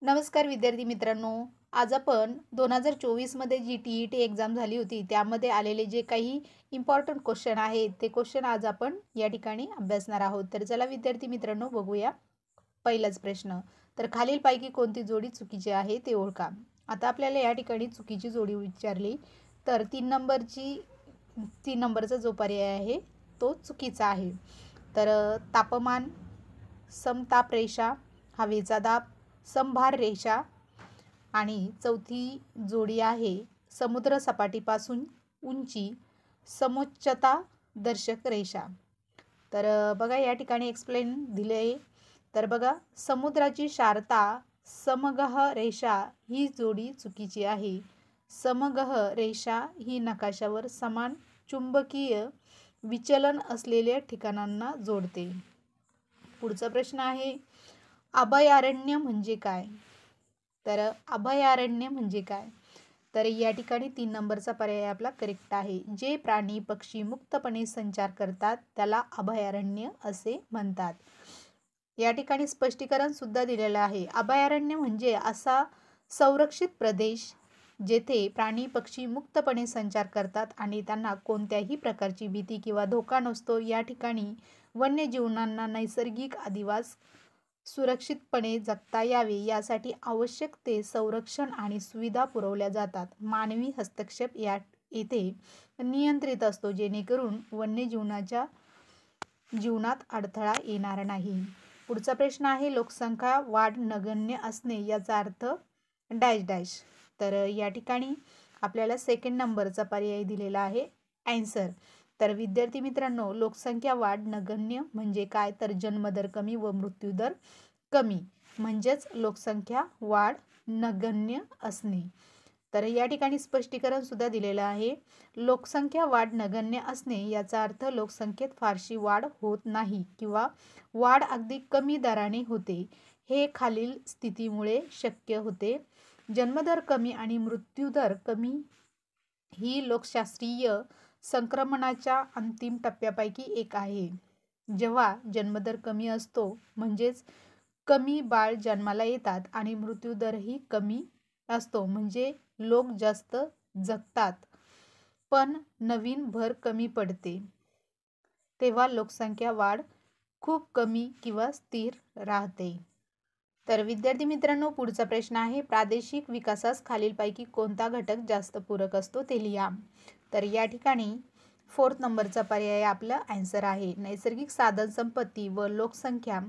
नमस्कार विद्यार्थी मित्रांनो. आज आपण 2024 मध्ये जी TET एक्झाम झाली होती त्यामध्ये आलेले जे काही इम्पॉर्टंट क्वेश्चन आहेत ते क्वेश्चन आज आपण या ठिकाणी अभ्यासणार आहोत. तर चला विद्यार्थी मित्रांनो बघूया. पहिलाच प्रश्न, तर खालीलपैकी कोणती जोडी चुकीची आहे ते ओळखा. आता आपल्याला या ठिकाणी चुकीची जोडी विचारली तर 3 नंबरचा जो पर्याय आहे तो चुकीचा आहे. तर तापमान, समताप रेषा, हवेचा दाब, समभार रेषा आणि चौथी जोडी आहे समुद्र सपाटीपासून उंची समोच्चता दर्शक रेषा. तर बघा या ठिकाणी एक्सप्लेन दिले आहे. तर बघा, समुद्राची शारता समगह रेषा ही जोडी चुकीची आहे. समगह रेषा ही नकाशावर समान चुंबकीय विचलन असलेल्या ठिकाणांना जोडते. पुढचा प्रश्न आहे, अभयारण्य म्हणजे काय? तर अभयारण्य म्हणजे काय? तर या ठिकाणी 3 नंबरचा पर्याय आपला करेक्ट आहे. जे प्राणी पक्षी मुक्तपणे संचार करतात त्याला अभयारण्य असे म्हणतात. या ठिकाणी स्पष्टीकरण सुद्धा दिलेलं आहे. अभयारण्य म्हणजे असा संरक्षित प्रदेश जेथे प्राणी पक्षी मुक्तपणे संचार करतात आणि त्यांना कोणत्याही प्रकारची भीती किंवा धोका नसतो. या ठिकाणी वन्यजीवांना नैसर्गिक अधिवास सुरक्षितपणे जगता यावे यासाठी आवश्यक ते संरक्षण आणि सुविधा पुरवल्या जातात. मानवी हस्तक्षेप येथे नियंत्रित असतो जेणेकरून वन्यजीवांच्या जीवनात अडथळा येणार नाही. पुढचा प्रश्न आहे, लोकसंख्या वाढ नगण्य असणे याचा अर्थ डॅश डॅश. तर या ठिकाणी आपल्याला सेकंड नंबरचा पर्याय दिलेला आहे ॲन्सर. तर विद्यार्थी मित्रांनो, लोकसंख्या वाढ नगण्य म्हणजे काय? तर जन्मदर कमी व मृत्यूदर कमी म्हणजेच लोकसंख्या वाढ नगण्य असणे. तर या ठिकाणी स्पष्टीकरण सुद्धा दिलेलं आहे. लोकसंख्या वाढ नगण्य असणे याचा अर्थ लोकसंख्येत फारशी वाढ होत नाही किंवा वाढ अगदी कमी दराने होते. हे खालील स्थितीमुळे शक्य होते. जन्मदर कमी आणि मृत्यूदर कमी ही लोकशास्त्रीय संक्रमणाच्या अंतिम टप्प्यापैकी एक आहे. जेव्हा जन्मदर कमी असतो म्हणजेच कमी बाळ जन्माला येतात आणि मृत्यूदरही कमी असतो म्हणजे लोक जास्त जगतात पण नवीन भर कमी पडते, तेव्हा लोकसंख्या वाढ खूप कमी किंवा स्थिर राहते. तर विद्यार्थी मित्रांनो, पुढचा प्रश्न आहे, प्रादेशिक विकासास खालीलपैकी कोणता घटक जास्त पूरक असतो ते लिहा. तर या ठिकाणी 4 नंबरचा पर्याय आपला ॲन्सर आहे. नैसर्गिक साधन संपत्ती व लोकसंख्या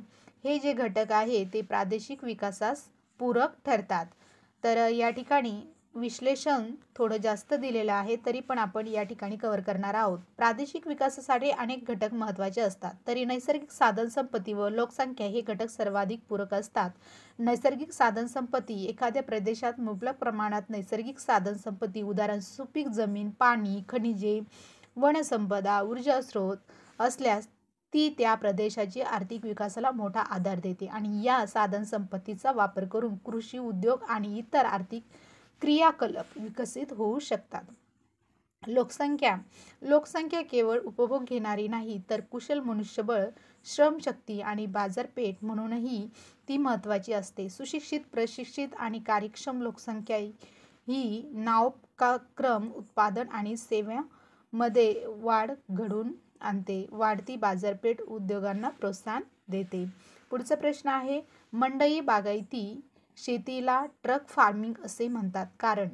हे जे घटक आहे ते प्रादेशिक विकासास पूरक ठरतात. तर या ठिकाणी विश्लेषण थोडं जास्त दिलेलं आहे तरी पण आपण या ठिकाणी कव्हर करणार आहोत. प्रादेशिक विकासासाठी अनेक घटक महत्त्वाचे असतात तरी नैसर्गिक साधन संपत्ती व लोकसंख्या हे घटक सर्वाधिक पूरक असतात. नैसर्गिक साधन संपत्ती, एखाद्या प्रदेशात मुबलक प्रमाणात नैसर्गिक साधन संपत्ती उदाहरण सुपीक जमीन, पाणी, खनिजे, वनसंपदा, ऊर्जा स्रोत असल्यास ती त्या प्रदेशाची आर्थिक विकासाला मोठा आधार देते आणि या साधन संपत्तीचा वापर करून कृषी, उद्योग आणि इतर आर्थिक क्रियाकलाप विकसित होऊ शकतात. लोकसंख्या केवळ उपभोग घेणारी नाही तर कुशल मनुष्यबळ, श्रमशक्ती आणि बाजारपेठ म्हणूनही ती महत्त्वाची असते. सुशिक्षित, प्रशिक्षित आणि कार्यक्षम लोकसंख्या ही नावक्रम उत्पादन आणि सेवांमध्ये वाढ घडवून आणते. वाढती बाजारपेठ उद्योगांना प्रोत्साहन देते. पुढचा प्रश्न आहे, मंडई बागायती शेतीला ट्रक फार्मिंग असे म्हणतात कारण?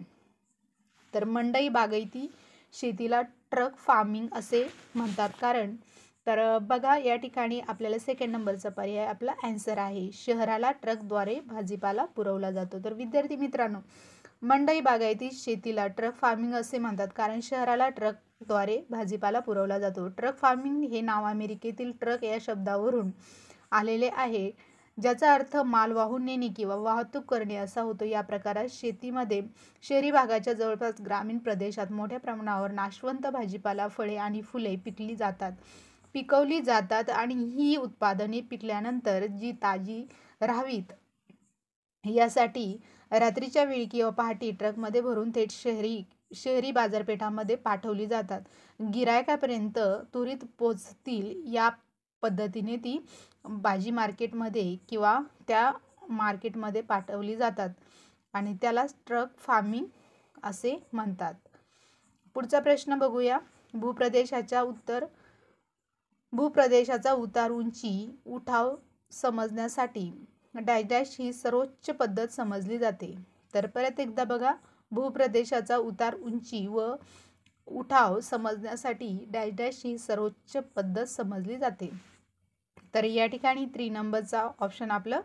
तर मंडई बागायती शेतीला ट्रक फार्मिंग असे म्हणतात कारण? तर बघा या ठिकाणी आपल्याला सेकंड नंबरचा पर्याय आपला ॲन्सर आहे. शहराला ट्रकद्वारे भाजीपाला पुरवला जातो. तर विद्यार्थी मित्रांनो, मंडई बागायती शेतीला ट्रक फार्मिंग असे म्हणतात कारण शहराला ट्रकद्वारे भाजीपाला पुरवला जातो. ट्रक फार्मिंग हे नाव अमेरिकेतील ट्रक या शब्दावरून आलेले आहे ज्याचा अर्थ माल वाहून नेणे किंवा वाहतूक करणे असा होतो. या प्रकारात शेतीमध्ये शहरी भागाच्या जवळपास ग्रामीण प्रदेशात मोठ्या प्रमाणावर नाशवंत भाजीपाला, फळे आणि फुले पिकवली जातात आणि ही उत्पादने पिकल्यानंतर जी ताजी राहावीत यासाठी रात्रीच्या वेळी किंवा पहाटे ट्रकमध्ये भरून थेट शहरी बाजारपेठांमध्ये पाठवली जातात. गिरायकापर्यंत त्वरित पोचतील या पद्धतीने ती भाजी मार्केटमध्ये किंवा त्या मार्केटमध्ये पाठवली जातात आणि त्याला ट्रक फार्मिंग असे म्हणतात. पुढचा प्रश्न बघूया. भूप्रदेशाचा उतार, उंची, उठाव समजण्यासाठी डॅश ही सर्वोच्च पद्धत समजली जाते. तर परत एकदा बघा, भूप्रदेशाचा उतार, उंची व उठाव समजण्यासाठी डॅश ही सर्वोच्च पद्धत समजली जाते. तर या ठिकाणी 3 नंबरचा ऑप्शन आपलं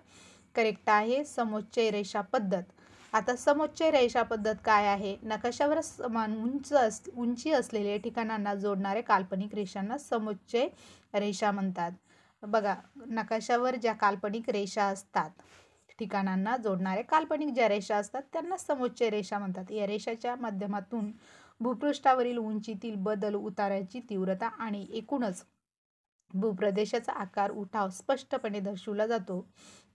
करेक्ट आहे, समोच्चय रेषा पद्धत. आता समोच्चय रेषा पद्धत काय आहे? नकाशावर समान उंची असलेल्या ठिकाणांना जोडणाऱ्या काल्पनिक रेषांना समोच्चय रेषा म्हणतात. बघा, नकाशावर ज्या काल्पनिक रेषा असतात, ठिकाणांना जोडणाऱ्या काल्पनिक ज्या रेषा असतात त्यांना समोच्चय रेषा म्हणतात. या रेषाच्या माध्यमातून भूपृष्ठावरील उंचीतील बदल, उताराची तीव्रता आणि एकूणच भूप्रदेशाचा आकार, उठाव स्पष्टपणे दर्शवला जातो.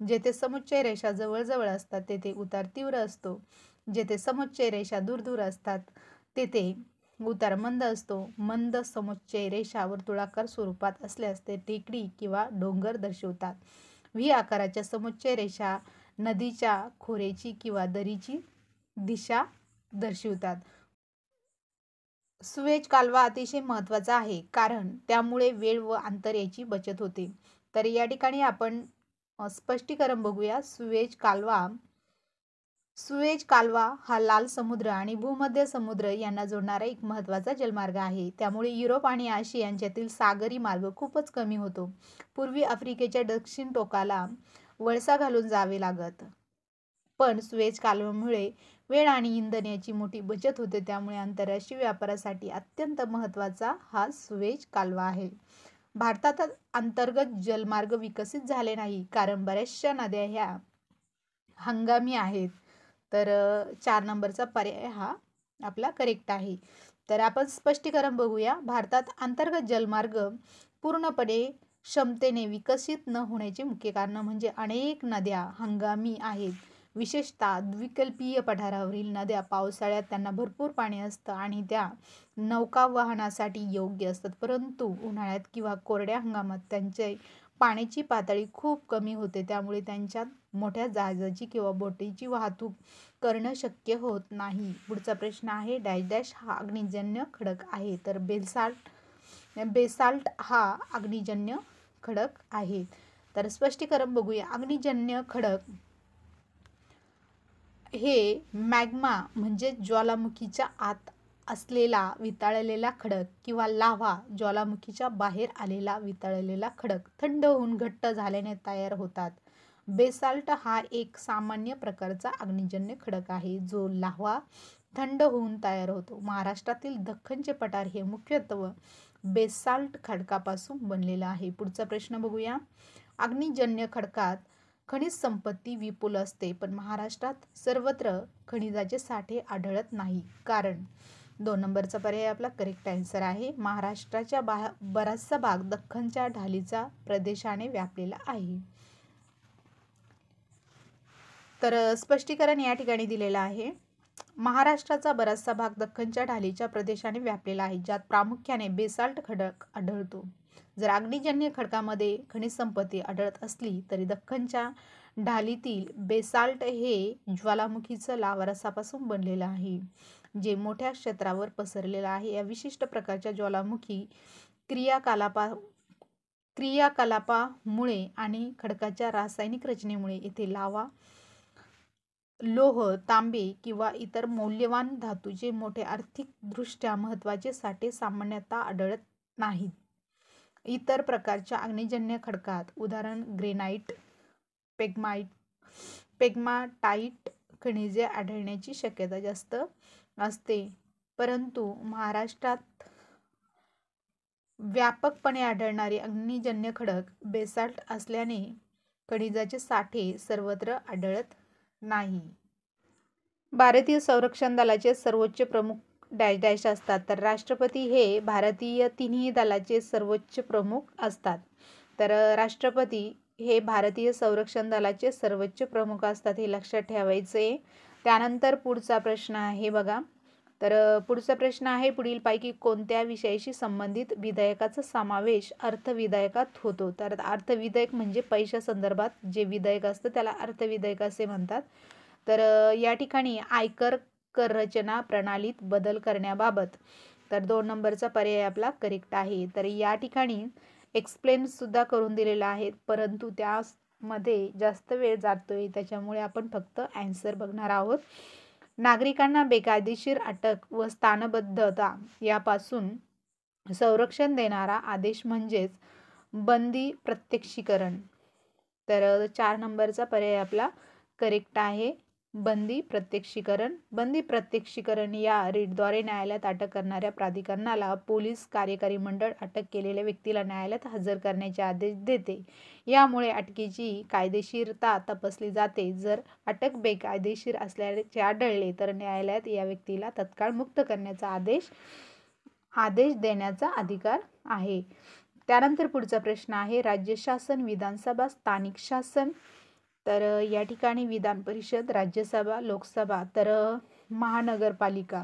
जेथे समोच्चय रेषा जवळजवळ असतात तेथे उतार तीव्र असतो. जेथे समोच्चय रेषा दूर असतात तेथे उतार मंद असतो. मंद समोच्चय रेषा वर्तुळाकार स्वरूपात असल्यास ते टेकडी किंवा डोंगर दर्शवतात. व्ही आकाराच्या समोच्चय रेषा नदीच्या खोऱ्याची किंवा दरीची दिशा दर्शवतात. सुएझ कालवा अतिशय महत्त्वाचा आहे कारण त्यामुळे वेळ व अंतर याची बचत होते. तर या ठिकाणी आपण स्पष्टीकरण बघूया. सुएझ कालवा हा लाल समुद्र आणि भूमध्य समुद्र यांना जोडणारा एक महत्त्वाचा जलमार्ग आहे. त्यामुळे युरोप आणि आशिया यांच्यातील सागरी मार्ग खूपच कमी होतो. पूर्वी आफ्रिकेच्या दक्षिण टोकाला वळसा घालून जावे लागत, पण सुएझ कालव्यामुळे वेळ आणि इंधन याची मोठी बचत होते. त्यामुळे आंतरराष्ट्रीय व्यापारासाठी अत्यंत महत्त्वाचा हा सुएझ कालवा आहे. भारतात अंतर्गत जलमार्ग विकसित झाले नाही कारण बऱ्याचशा नद्या ह्या हंगामी आहेत. तर 4 नंबरचा पर्याय हा आपला करेक्ट आहे. तर आपण स्पष्टीकरण बघूया. भारतात अंतर्गत जलमार्ग पूर्णपणे क्षमतेने विकसित न होण्याचे मुख्य कारण म्हणजे अनेक नद्या हंगामी आहेत. विशेषतः द्विकल्पीय पठारावरील नद्या पावसाळ्यात त्यांना भरपूर पाणी असतं आणि त्या नौकावहनासाठी योग्य असतात, परंतु उन्हाळ्यात किंवा कोरड्या हंगामात त्यांची पाण्याची पातळी खूप कमी होते. त्यामुळे त्यांच्यात मोठ्या जहाजाची किंवा बोटीची वाहतूक करणं शक्य होत नाही. पुढचा प्रश्न आहे, डॅश हा अग्निजन्य खडक आहे. तर बेसाल्ट हा अग्निजन्य खडक आहे. तर स्पष्टीकरण बघूया. अग्निजन्य खडक हे मॅग्मा म्हणजे ज्वालामुखीच्या आत असलेला वितळलेला खडक किंवा लाव्हा ज्वालामुखीच्या बाहेर आलेला वितळलेला खडक थंड होऊन घट्ट झाल्याने तयार होतात. बेसाल्ट हा एक सामान्य प्रकारचा अग्निजन्य खडक आहे जो लाव्हा थंड होऊन तयार होतो. महाराष्ट्रातील दख्खनचे पठार हे मुख्यत्वे बेसाल्ट खडकापासून बनलेलं आहे. पुढचा प्रश्न बघूया. अग्निजन्य खडकात खनिज संपत्ती विपुल असते, पण महाराष्ट्रात सर्वत्र खनिजाचे साठे आढळत नाही. कारण 2 नंबरचा पर्याय आपला करेक्ट आन्सर आहे. महाराष्ट्राच्या बराचसा भाग दख्खनच्या ढालीचा प्रदेशाने व्यापलेला आहे. तर स्पष्टीकरण या ठिकाणी दिलेलं आहे. महाराष्ट्राचा बराचसा भाग दख्खनच्या ढालीच्या प्रदेशाने व्यापलेला आहे, ज्यात प्रामुख्याने बेसाल्ट खडक आढळतो. जर अग्निजन्य खडकामध्ये खनिज संपत्ती आढळत असली तरी दख्खनच्या ढालीतील बेसाल्ट हे ज्वालामुखीचं लावारसापासून बनलेलं आहे, जे मोठ्या क्षेत्रावर पसरलेलं आहे. या विशिष्ट प्रकारच्या ज्वालामुखी क्रियाकलापामुळे आणि खडकाच्या रासायनिक रचनेमुळे येथे लावा, लोह, तांबे किंवा इतर मौल्यवान धातूचे मोठे आर्थिकदृष्ट्या महत्त्वाचे साठे सामान्यतः आढळत नाहीत. इतर प्रकारच्या अग्निजन्य खडकात उदाहरण ग्रेनाइट, पेग्माटाइट खनिजे आढळण्याची शक्यता जास्त असते, परंतु महाराष्ट्रात व्यापकपणे आढळणारे अग्निजन्य खडक बेसाल्ट असल्याने खनिजाचे साठे सर्वत्र आढळत नाही. भारतीय संरक्षण दलाचे सर्वोच्च प्रमुख डॅश असतात. तर राष्ट्रपती हे भारतीय तिन्ही दलाचे सर्वोच्च प्रमुख असतात. तर राष्ट्रपती हे भारतीय संरक्षण दलाचे सर्वोच्च प्रमुख असतात, हे लक्षात ठेवायचे. त्यानंतर पुढचा प्रश्न आहे बघा. तर पुढचा प्रश्न आहे, पुढीलपैकी कोणत्या विषयाशी संबंधित विधेयकाचा समावेश अर्थविधेयकात होतो? तर अर्थविधेयक म्हणजे पैशासंदर्भात जे विधेयक असतं त्याला अर्थविधेयक असे म्हणतात. तर या ठिकाणी आयकर कर रचना प्रणालीत बदल करण्याबाबत, तर 2 नंबरचा पर्याय आपला करेक्ट आहे. तर या ठिकाणी एक्सप्लेन सुद्धा करून दिलेला आहे, परंतु त्यामध्ये जास्त वेळ जातोय, त्याच्यामुळे आपण फक्त आन्सर बघणार आहोत. नागरिकांना बेकायदेशीर अटक व स्थानबद्धता यापासून संरक्षण देणारा आदेश म्हणजेच बंदी प्रत्यक्षीकरण. तर 4 नंबरचा पर्याय आपला करेक्ट आहे, बंदी प्रत्यक्षीकरण. बंदी प्रत्यक्षीकरण या रीटद्वारे न्यायालयात अटक करणाऱ्या प्राधिकरणाला पोलीस कार्यकारी मंडळ अटक केलेल्या व्यक्तीला न्यायालयात हजर करण्याचे आदेश देते. यामुळे अटकेची कायदेशीरता तपासली जाते. जर अटक बेकायदेशीर असल्याचे आढळले तर न्यायालयात या व्यक्तीला तत्काळ मुक्त करण्याचा आदेश देण्याचा अधिकार आहे. त्यानंतर पुढचा प्रश्न आहे, राज्य शासन, विधानसभा, स्थानिक शासन. तर या ठिकाणी विधान परिषद, राज्यसभा, लोकसभा, तर महानगरपालिका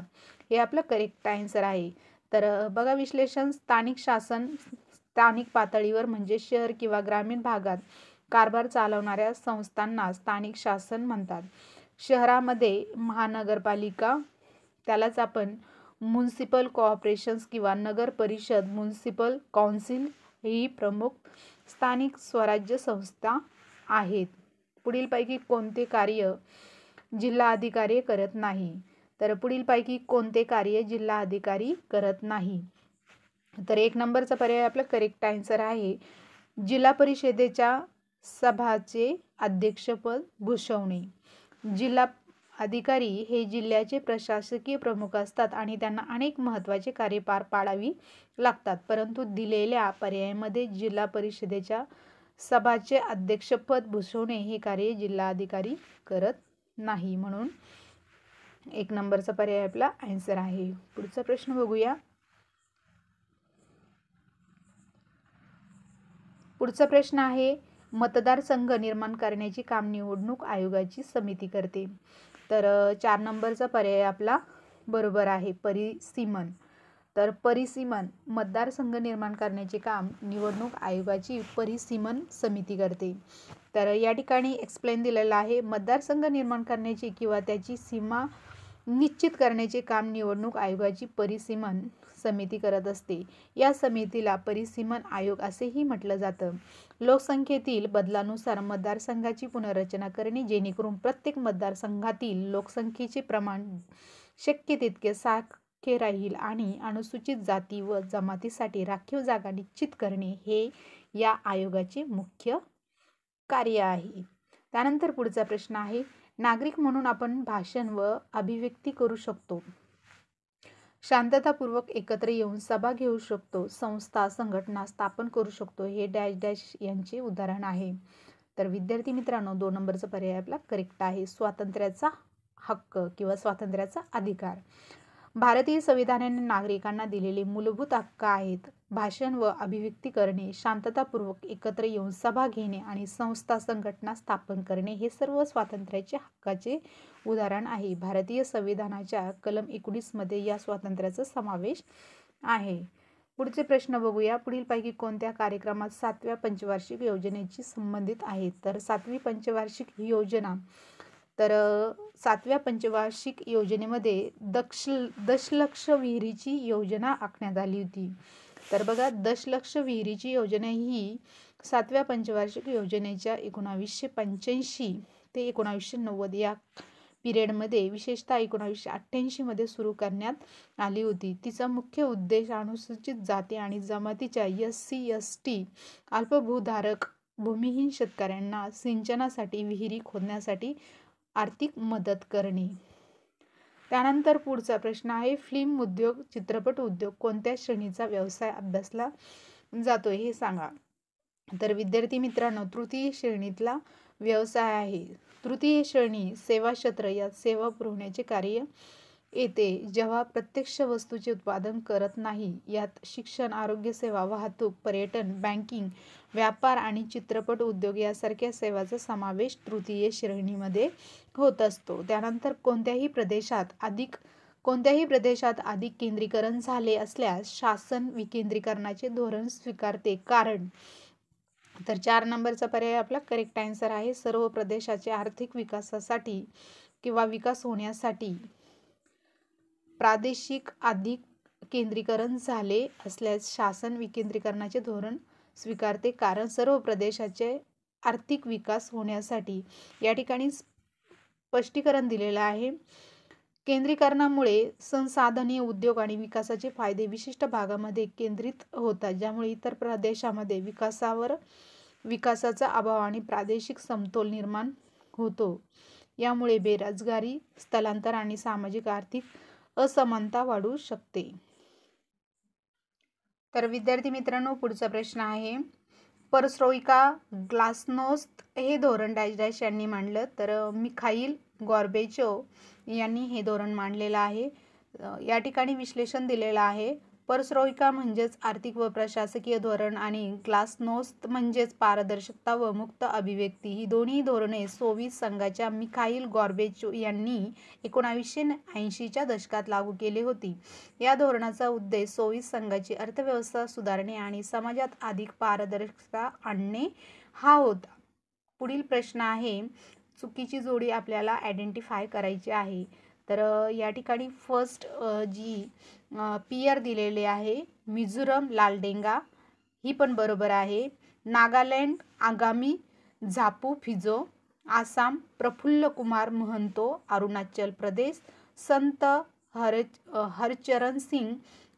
हे आपलं करेक्ट आन्सर आहे. तर बघा विश्लेषण, स्थानिक शासन स्थानिक पातळीवर म्हणजे शहर किंवा ग्रामीण भागात कारभार चालवणाऱ्या संस्थांना स्थानिक शासन म्हणतात. शहरामध्ये महानगरपालिका, त्यालाच आपण म्युनिसिपल कॉर्पोरेशन्स किंवा नगर परिषद, म्युनिसिपल काउन्सिल ही प्रमुख स्थानिक स्वराज्य संस्था आहेत. पुढीलपैकी कोणते कार्य जिल्हा अधिकारी करत नाही? तर पुढीलपैकी कोणते कार्य जिल्हा अधिकारी करत नाही? तर 1 नंबरचा पर्याय आपला करेक्ट आन्सर आहे, जिल्हा परिषदेच्या सभाचे अध्यक्षपद भूषवणे. जिल्हा अधिकारी हे जिल्ह्याचे प्रशासकीय प्रमुख असतात आणि त्यांना अनेक महत्त्वाचे कार्य पार पाडावी लागतात, परंतु दिलेल्या पर्यायामध्ये जिल्हा परिषदेच्या सभाचे अध्यक्षपद भूषवणे हे कार्य जिल्हा अधिकारी करत नाही, म्हणून 1 नंबरचा पर्याय आपला आन्सर आहे. पुढचा प्रश्न बघूया. पुढचा प्रश्न आहे, मतदारसंघ निर्माण करण्याचे काम निवडणूक आयोगाची समिती करते. तर 4 नंबरचा पर्याय आपला बरोबर आहे, परिसीमन. तर परिसीमन मतदारसंघ निर्माण करण्याचे काम निवडणूक आयोगाची परिसीमन समिती करते. तर या ठिकाणी एक्सप्लेन दिलेला आहे, मतदारसंघ निर्माण करण्याची किंवा त्याची सीमा निश्चित करण्याचे काम निवडणूक आयोगाची परिसीमन समिती करत असते. या समितीला परिसीमन आयोग असेही म्हटलं जातं. लोकसंख्येतील बदलानुसार मतदारसंघाची पुनर्रचना करणे, जेणेकरून प्रत्येक मतदारसंघातील लोकसंख्येचे प्रमाण शक्य तितके सारखे राहील आणि अनुसूचित जाती व जमातीसाठी राखीव जागा निश्चित करणे हे या आयोगाचे मुख्य कार्य आहे. त्यानंतर पुढचा प्रश्न आहे, नागरिक म्हणून आपण भाषण व अभिव्यक्ती करू शकतो, शांततापूर्वक एकत्र येऊन सभा घेऊ शकतो, संस्था संघटना स्थापन करू शकतो, हे डॅश डॅश यांचे उदाहरण आहे. तर विद्यार्थी मित्रांनो 2 नंबरचा पर्याय आपला करेक्ट आहे, स्वातंत्र्याचा हक्क किंवा स्वातंत्र्याचा अधिकार. भारतीय संविधानाने नागरिकांना दिलेले मूलभूत हक्क आहेत. भाषण व अभिव्यक्ती करणे, शांततापूर्वक एकत्र येऊन सभा घेणे आणि संस्था संघटना स्थापन करणे हे सर्व स्वातंत्र्याच्या हक्काचे उदाहरण आहे. भारतीय संविधानाच्या कलम 19 मध्ये या स्वातंत्र्याचा समावेश आहे. पुढचे प्रश्न बघूया. पुढीलपैकी कोणत्या कार्यक्रमात 7व्या पंचवार्षिक योजनेची संबंधित आहेत? तर 7वी पंचवार्षिक योजना, तर 7व्या पंचवार्षिक योजनेमध्ये दशलक्ष विहिरीची योजना आखण्यात आली होती. तर बघा, दशलक्ष विहिरीची योजना ही 7व्या पंचवार्षिक योजनेच्या 1985 ते 1990 या पिरियडमध्ये, विशेषतः 1988 मध्ये सुरू करण्यात आली होती. तिचा मुख्य उद्देश अनुसूचित जाती आणि जमातीच्या SC/ST अल्पभूधारक भूमिहीन शेतकऱ्यांना सिंचनासाठी विहिरी खोदण्यासाठी आर्थिक मदत करणे. त्यानंतर पुढचा प्रश्न आहे, फिल्म उद्योग, चित्रपट उद्योग कोणत्या श्रेणीचा व्यवसाय अभ्यासला जातो हे सांगा? तर विद्यार्थी मित्रांनो, तृतीय श्रेणीतला व्यवसाय आहे. तृतीय श्रेणी सेवा क्षेत्र, यात सेवा पुरवण्याचे कार्य येते, जेव्हा प्रत्यक्ष वस्तूचे उत्पादन करत नाही. यात शिक्षण, आरोग्य सेवा, वाहतूक, पर्यटन, बँकिंग, व्यापार आणि चित्रपट उद्योग यासारख्या सेवांचा समावेश तृतीय श्रेणीमध्ये होत असतो. त्यानंतर कोणत्याही प्रदेशात अधिक कोणत्याही प्रदेशात अधिक केंद्रीकरण झाले असल्यास शासन विकेंद्रीकरणाचे धोरण स्वीकारते. कारण तर 4 नंबरचा पर्याय आपला करेक्ट आन्सर आहे. सर्व प्रदेशाचे आर्थिक विकासासाठी किंवा विकास होण्यासाठी प्रादेशिक अधिक केंद्रीकरण झाले असल्यास शासन विकेंद्रीकरणाचे धोरण स्वीकारते. कारण सर्व प्रदेशाचे आर्थिक विकास होण्यासाठी या ठिकाणी स्पष्टीकरण दिलेलं आहे. केंद्रीकरणामुळे संसाधने, उद्योग आणि विकासाचे फायदे विशिष्ट भागामध्ये केंद्रित होतात, ज्यामुळे इतर प्रदेशामध्ये विकासाचा अभाव आणि प्रादेशिक समतोल निर्माण होतो. यामुळे बेरोजगारी, स्थलांतर आणि सामाजिक आर्थिक असमानता वाढू शकते. तर विद्यार्थी मित्रांनो, पुढचा प्रश्न आहे, परस्ट्रोइका ग्लासनोस्त हे धोरण डॅश डॅश यांनी मांडलं. तर मिखाईल गॉर्बेचोव यांनी हे धोरण मांडलेलं आहे. या ठिकाणी विश्लेषण दिलेलं आहे. परस्ट्रोइका म्हणजेच आर्थिक व प्रशासकीय धोरण आणि ग्लासनोस्त म्हणजेच पारदर्शकता व मुक्त अभिव्यक्ती ही दोन्ही धोरणे सोव्हिएत संघाच्या मिखाईल गॉर्बेचोव यांनी 1980च्या दशकात लागू केली होती. या धोरणाचा उद्देश सोव्हिएत संघाची अर्थव्यवस्था सुधारणे आणि समाजात अधिक पारदर्शकता आणणे हा होता. पुढील प्रश्न आहे, चुकीची जोडी आपल्याला आयडेंटिफाय करायची आहे. तर या ठिकाणी फर्स्ट जी पियर दिलेले आहे, मिझोरम लालडेंगा, ही पण बरोबर आहे. नागालँड आगामी झापू फिजो, आसाम प्रफुल्ल कुमार महंतो, अरुणाचल प्रदेश संत हरचरण सिंग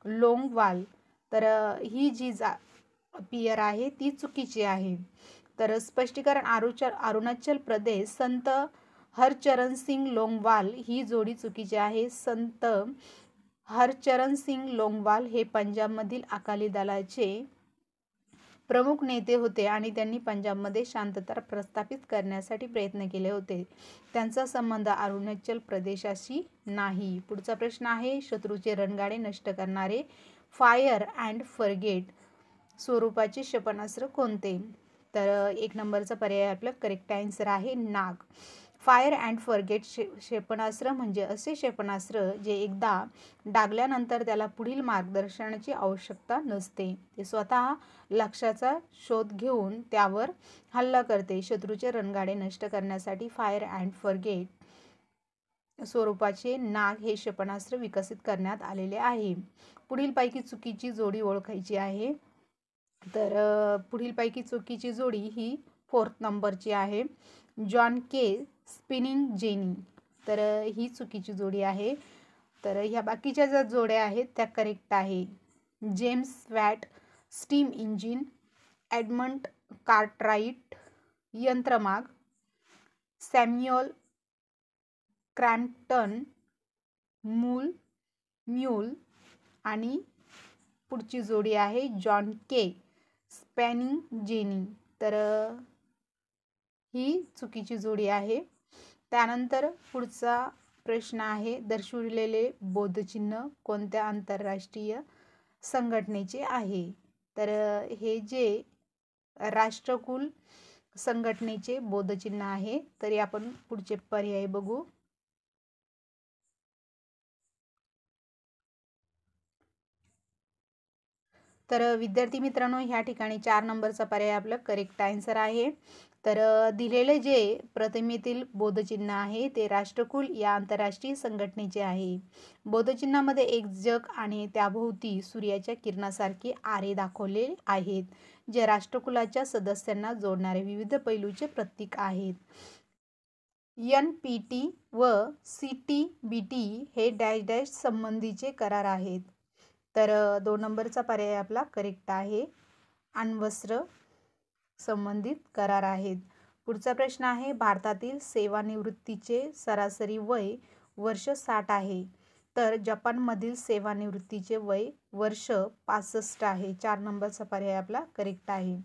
लोंगवाल. तर ही जी पियर आहे ती चुकीची आहे. तर स्पष्टीकरण, अरुणाचल प्रदेश संत हरचरण सिंग लोंगवाल ही जोडी चुकीची आहे. संत हरचरण सिंग लोंगवाल हे पंजाबमधील अकाली दलाचे प्रमुख नेते होते आणि त्यांनी पंजाबमध्ये शांतता प्रस्थापित करण्यासाठी प्रयत्न केले होते. त्यांचा संबंध अरुणाचल प्रदेशाशी नाही. पुढचा प्रश्न आहे, शत्रूचे रणगाडे नष्ट करणारे फायर अँड फॉरगेट स्वरूपाचे क्षेपणास्त्र कोणते? तर 1 नंबरचा पर्याय आपला करेक्ट आन्सर आहे, नाग. फायर अँड फॉरगेट क्षेपणास्त्र म्हणजे असे क्षेपणास्त्र जे एकदा डागल्यानंतर त्याला पुढील मार्गदर्शनाची आवश्यकता नसते. ते स्वतः लक्ष्याचा शोध घेऊन त्यावर हल्ला करते. शत्रूचे रणगाडे नष्ट करण्यासाठी फायर अँड फॉरगेट स्वरूपाचे नाग हे क्षेपणास्त्र विकसित करण्यात आलेले आहे. पुढीलपैकी चुकीची जोडी ओळखायची आहे. तर पुढीलपैकी चुकीची जोडी ही 4 नंबरची आहे, जॉन के स्पिनिंग जेनी. तर ही चुकीची जोडी आहे. तर ह्या बाकीच्या ज्या जोड्या आहेत त्या करेक्ट आहे. James watt steam engine, Edmund Cartwright यंत्रमाग, सॅम्युअल क्रॅम्प्टन म्यूल आणि पुढची जोडी आहे जॉन के स्पिनिंग जेनी. तर ही चुकीची जोडी आहे. त्यानंतर पुढचा प्रश्न आहे, दर्शविलेले बोधचिन्ह कोणत्या आंतरराष्ट्रीय संघटनेचे आहे? तर हे जे राष्ट्रकुल संघटनेचे बोधचिन्ह आहे. तरी आपण पुढचे पर्याय बघू. तर विद्यार्थी मित्रांनो, ह्या ठिकाणी 4 नंबरचा पर्याय आपला करेक्ट आन्सर आहे. तर दिलेले जे प्रतिमेतील बोधचिन्ह आहे ते राष्ट्रकुल या आंतरराष्ट्रीय संघटनेचे आहे. बोधचिन्हामध्ये एक जग आणि त्याभोवती सूर्याच्या किरणासारखे आरे दाखवले आहेत, जे राष्ट्रकुलाच्या सदस्यांना जोडणारे विविध पैलूचे प्रतीक आहेत. NPT व CTBT हे डॅश डॅश संबंधीचे करार आहेत. तर 2 नंबरचा पर्याय आपला करेक्ट आहे, अण्वस्त्र संबंधित करार आहेत. पुढचा प्रश्न आहे, भारतातील सेवानिवृत्तीचे सरासरी वय वर्ष 60 आहे, तर जपानमधील सेवानिवृत्तीचे वय वर्ष 65 आहे. 4 नंबरचा पर्याय आपला करेक्ट आहे.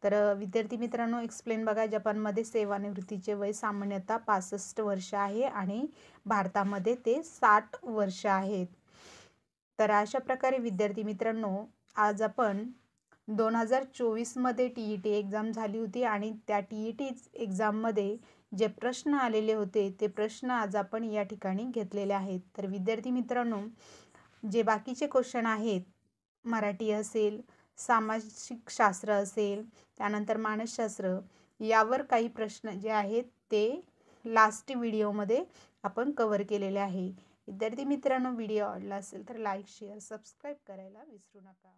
तर विद्यार्थी मित्रांनो, एक्सप्लेन बघा. जपानमध्ये सेवानिवृत्तीचे वय सामान्यतः 65 वर्ष आहे आणि भारतामध्ये ते 60 वर्ष आहेत. तर अशा प्रकारे विद्यार्थी मित्रांनो, आज आपण 2024 मध्ये TET एक्झाम झाली होती आणि त्या TET एक्झाममध्ये जे प्रश्न आलेले होते ते प्रश्न आज आपण या ठिकाणी घेतलेले आहेत. तर विद्यार्थी मित्रांनो, जे बाकीचे क्वेश्चन आहेत, मराठी असेल, सामाजिक शास्त्र असेल, त्यानंतर मानसशास्त्र, यावर काही प्रश्न जे आहेत ते लास्ट व्हिडिओमध्ये आपण कव्हर केलेले आहे. विद्यार्थी मित्रांनो, व्हिडिओ आवडला असेल तर लाईक, शेअर, सबस्क्राईब करायला विसरू नका.